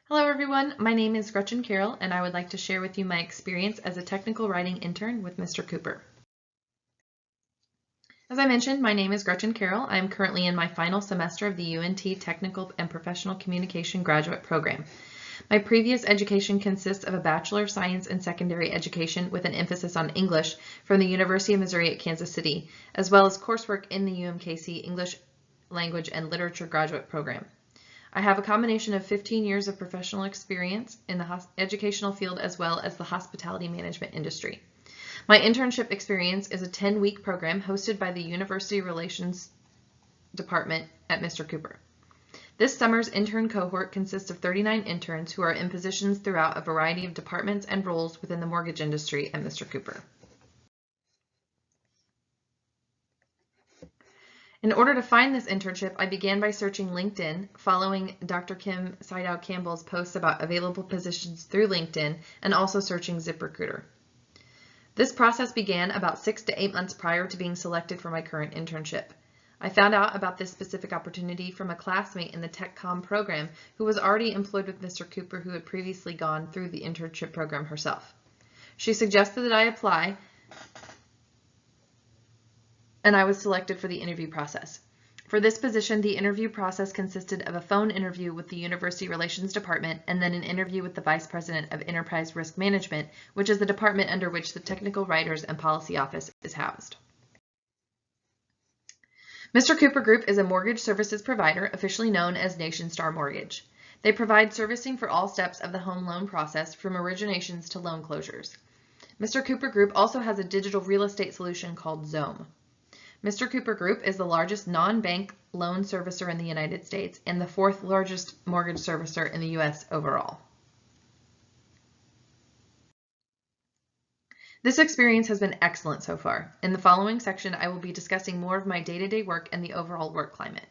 Hello everyone, my name is Gretchen Carroll and I would like to share with you my experience as a technical writing intern with Mr. Cooper. As I mentioned, my name is Gretchen Carroll. I am currently in my final semester of the UNT Technical and Professional Communication Graduate Program. My previous education consists of a Bachelor of Science in Secondary Education with an emphasis on English from the University of Missouri at Kansas City, as well as coursework in the UMKC English Language and Literature Graduate Program. I have a combination of 15 years of professional experience in the educational field as well as the hospitality management industry. My internship experience is a 10-week program hosted by the University Relations Department at Mr. Cooper. This summer's intern cohort consists of 39 interns who are in positions throughout a variety of departments and roles within the mortgage industry at Mr. Cooper. In order to find this internship, I began by searching LinkedIn, following Dr. Kim Seidow-Campbell's posts about available positions through LinkedIn, and also searching ZipRecruiter. This process began about 6 to 8 months prior to being selected for my current internship. I found out about this specific opportunity from a classmate in the TechComm program who was already employed with Mr. Cooper, who had previously gone through the internship program herself. She suggested that I apply, and I was selected for the interview process. For this position, the interview process consisted of a phone interview with the University Relations Department and then an interview with the Vice President of Enterprise Risk Management, which is the department under which the Technical Writers and Policy Office is housed. Mr. Cooper Group is a mortgage services provider officially known as NationStar Mortgage. They provide servicing for all steps of the home loan process from originations to loan closures. Mr. Cooper Group also has a digital real estate solution called Xome. Mr. Cooper Group is the largest non-bank loan servicer in the United States and the fourth largest mortgage servicer in the U.S. overall. This experience has been excellent so far. In the following section, I will be discussing more of my day-to-day work and the overall work climate.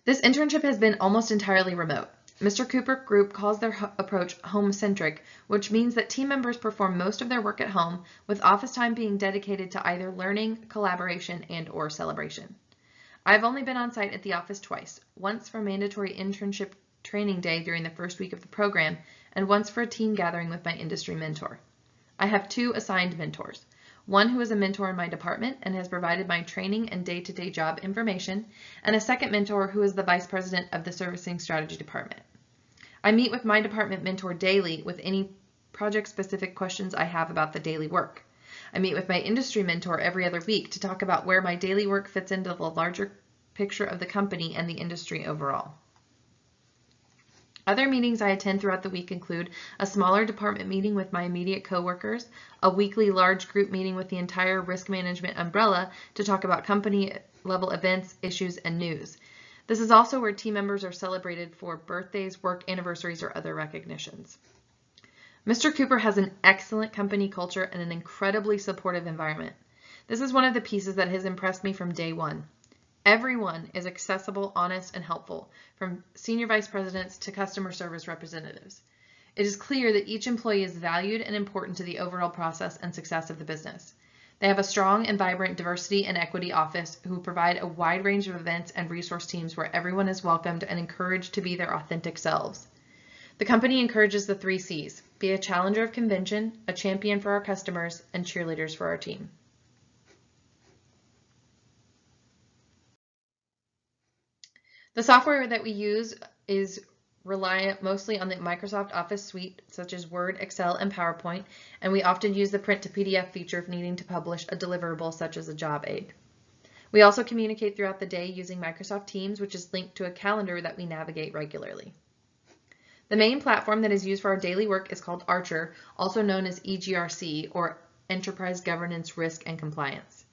This internship has been almost entirely remote. Mr. Cooper Group calls their approach home-centric, which means that team members perform most of their work at home, with office time being dedicated to either learning, collaboration, and/or celebration. I've only been on site at the office twice, once for mandatory internship training day during the first week of the program, and once for a team gathering with my industry mentor. I have 2 assigned mentors. One who is a mentor in my department and has provided my training and day-to-day job information, and a second mentor who is the Vice President of the Servicing Strategy Department. I meet with my department mentor daily with any project-specific questions I have about the daily work. I meet with my industry mentor every other week to talk about where my daily work fits into the larger picture of the company and the industry overall. Other meetings I attend throughout the week include a smaller department meeting with my immediate coworkers, a weekly large group meeting with the entire risk management umbrella to talk about company level events, issues, and news. This is also where team members are celebrated for birthdays, work anniversaries, or other recognitions. Mr. Cooper has an excellent company culture and an incredibly supportive environment. This is one of the pieces that has impressed me from day one. Everyone is accessible, honest, and helpful, from senior vice presidents to customer service representatives. It is clear that each employee is valued and important to the overall process and success of the business. They have a strong and vibrant diversity and equity office who provide a wide range of events and resource teams where everyone is welcomed and encouraged to be their authentic selves. The company encourages the 3 C's: be a challenger of convention, a champion for our customers, and cheerleaders for our team. The software that we use is reliant mostly on the Microsoft Office suite, such as Word, Excel, and PowerPoint, and we often use the print to PDF feature if needing to publish a deliverable such as a job aid. We also communicate throughout the day using Microsoft Teams, which is linked to a calendar that we navigate regularly. The main platform that is used for our daily work is called Archer, also known as EGRC, or Enterprise Governance, Risk, and Compliance.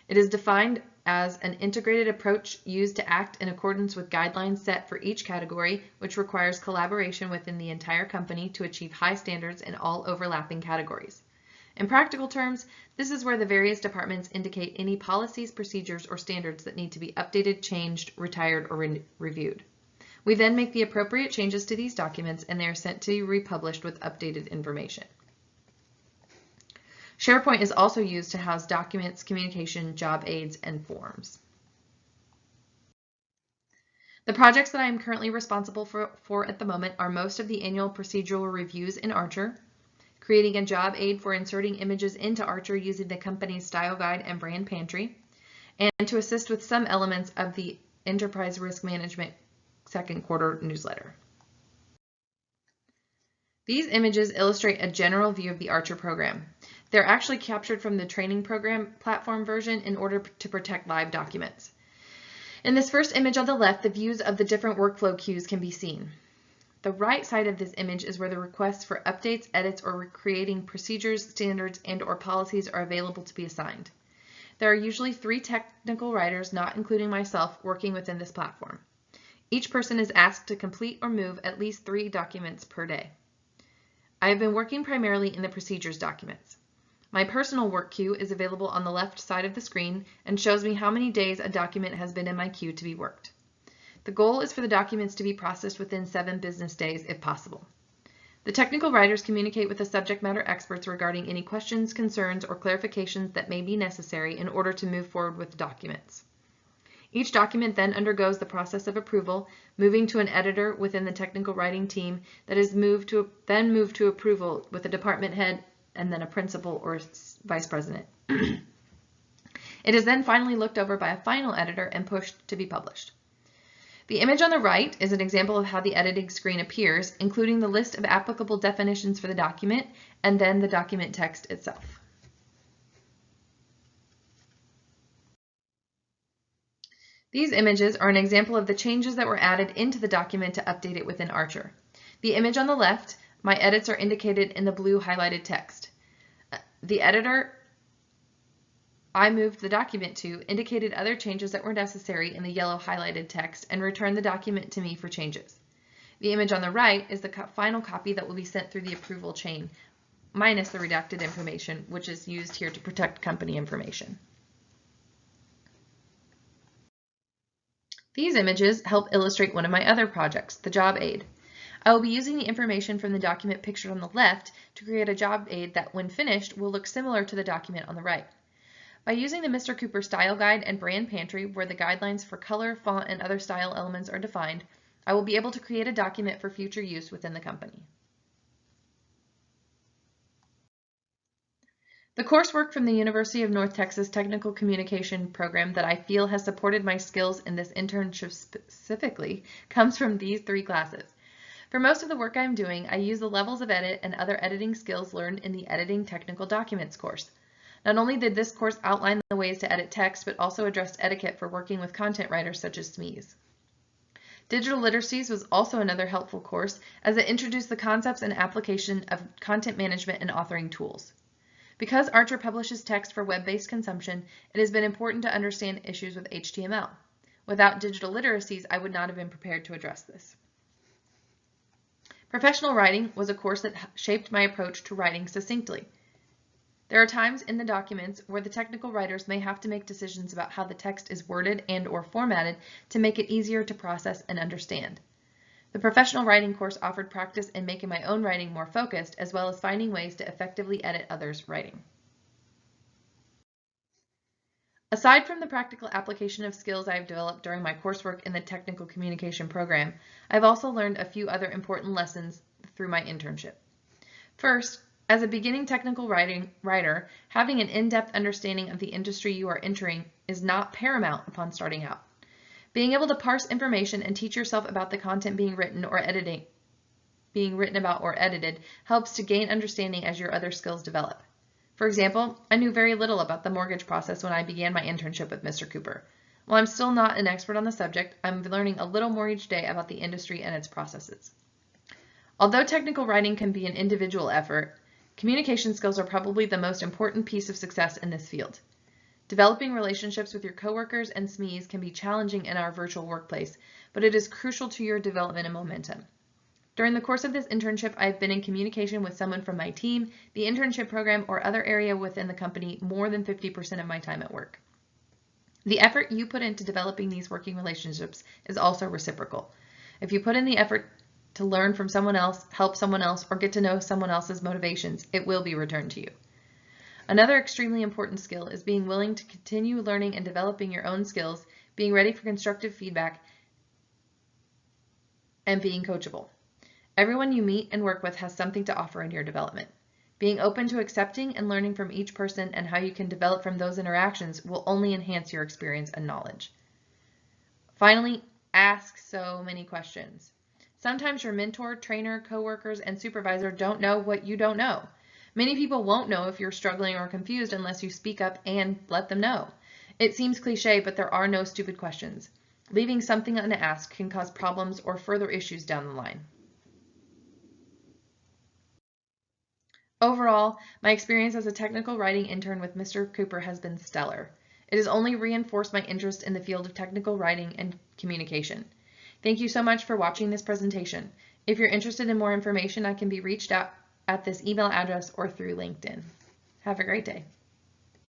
It is defined as an integrated approach used to act in accordance with guidelines set for each category, which requires collaboration within the entire company to achieve high standards in all overlapping categories. In practical terms, this is where the various departments indicate any policies, procedures, or standards that need to be updated, changed, retired, or reviewed. We then make the appropriate changes to these documents and they are sent to be republished with updated information. SharePoint is also used to house documents, communication, job aids, and forms. The projects that I am currently responsible for at the moment are most of the annual procedural reviews in Archer, creating a job aid for inserting images into Archer using the company's style guide and brand pantry, and to assist with some elements of the enterprise risk management second quarter newsletter. These images illustrate a general view of the Archer program. They're actually captured from the training program platform version in order to protect live documents. In this first image on the left, the views of the different workflow queues can be seen. The right side of this image is where the requests for updates, edits, or creating procedures, standards, and/or policies are available to be assigned. There are usually 3 technical writers, not including myself, working within this platform. Each person is asked to complete or move at least 3 documents per day. I have been working primarily in the procedures documents. My personal work queue is available on the left side of the screen and shows me how many days a document has been in my queue to be worked. The goal is for the documents to be processed within 7 business days if possible. The technical writers communicate with the subject matter experts regarding any questions, concerns, or clarifications that may be necessary in order to move forward with the documents. Each document then undergoes the process of approval, moving to an editor within the technical writing team that is moved to approval with a department head and then a principal or vice president. It is then finally looked over by a final editor and pushed to be published. The image on the right is an example of how the editing screen appears, including the list of applicable definitions for the document and then the document text itself. These images are an example of the changes that were added into the document to update it within Archer. The image on the left, my edits are indicated in the blue highlighted text. The editor I moved the document to indicated other changes that were necessary in the yellow highlighted text and returned the document to me for changes. The image on the right is the final copy that will be sent through the approval chain, minus the redacted information, which is used here to protect company information. These images help illustrate one of my other projects, the job aid. I will be using the information from the document pictured on the left to create a job aid that, when finished, will look similar to the document on the right. By using the Mr. Cooper style guide and brand pantry, where the guidelines for color, font, and other style elements are defined, I will be able to create a document for future use within the company. The coursework from the University of North Texas Technical Communication program that I feel has supported my skills in this internship specifically comes from these 3 classes. For most of the work I'm doing, I use the levels of edit and other editing skills learned in the Editing Technical Documents course. Not only did this course outline the ways to edit text, but also addressed etiquette for working with content writers such as SMEs. Digital Literacies was also another helpful course, as it introduced the concepts and application of content management and authoring tools. Because Archer publishes text for web-based consumption, it has been important to understand issues with HTML. Without digital literacies, I would not have been prepared to address this. Professional writing was a course that shaped my approach to writing succinctly. There are times in the documents where the technical writers may have to make decisions about how the text is worded and/or formatted to make it easier to process and understand. The professional writing course offered practice in making my own writing more focused, as well as finding ways to effectively edit others' writing. Aside from the practical application of skills I have developed during my coursework in the technical communication program, I've also learned a few other important lessons through my internship. First, as a beginning technical writer, having an in-depth understanding of the industry you are entering is not paramount upon starting out. Being able to parse information and teach yourself about the content being written about or edited helps to gain understanding as your other skills develop. For example, I knew very little about the mortgage process when I began my internship with Mr. Cooper. While I'm still not an expert on the subject, I'm learning a little more each day about the industry and its processes. Although technical writing can be an individual effort, communication skills are probably the most important piece of success in this field. Developing relationships with your coworkers and SMEs can be challenging in our virtual workplace, but it is crucial to your development and momentum. During the course of this internship, I have been in communication with someone from my team, the internship program, or other area within the company more than 50% of my time at work. The effort you put into developing these working relationships is also reciprocal. If you put in the effort to learn from someone else, help someone else, or get to know someone else's motivations, it will be returned to you. Another extremely important skill is being willing to continue learning and developing your own skills, being ready for constructive feedback, and being coachable. Everyone you meet and work with has something to offer in your development. Being open to accepting and learning from each person and how you can develop from those interactions will only enhance your experience and knowledge. Finally, ask so many questions. Sometimes your mentor, trainer, coworkers, and supervisor don't know what you don't know. Many people won't know if you're struggling or confused unless you speak up and let them know. It seems cliche, but there are no stupid questions. Leaving something unasked can cause problems or further issues down the line. Overall, my experience as a technical writing intern with Mr. Cooper has been stellar. It has only reinforced my interest in the field of technical writing and communication. Thank you so much for watching this presentation. If you're interested in more information, I can be reached out at this email address or through LinkedIn. Have a great day.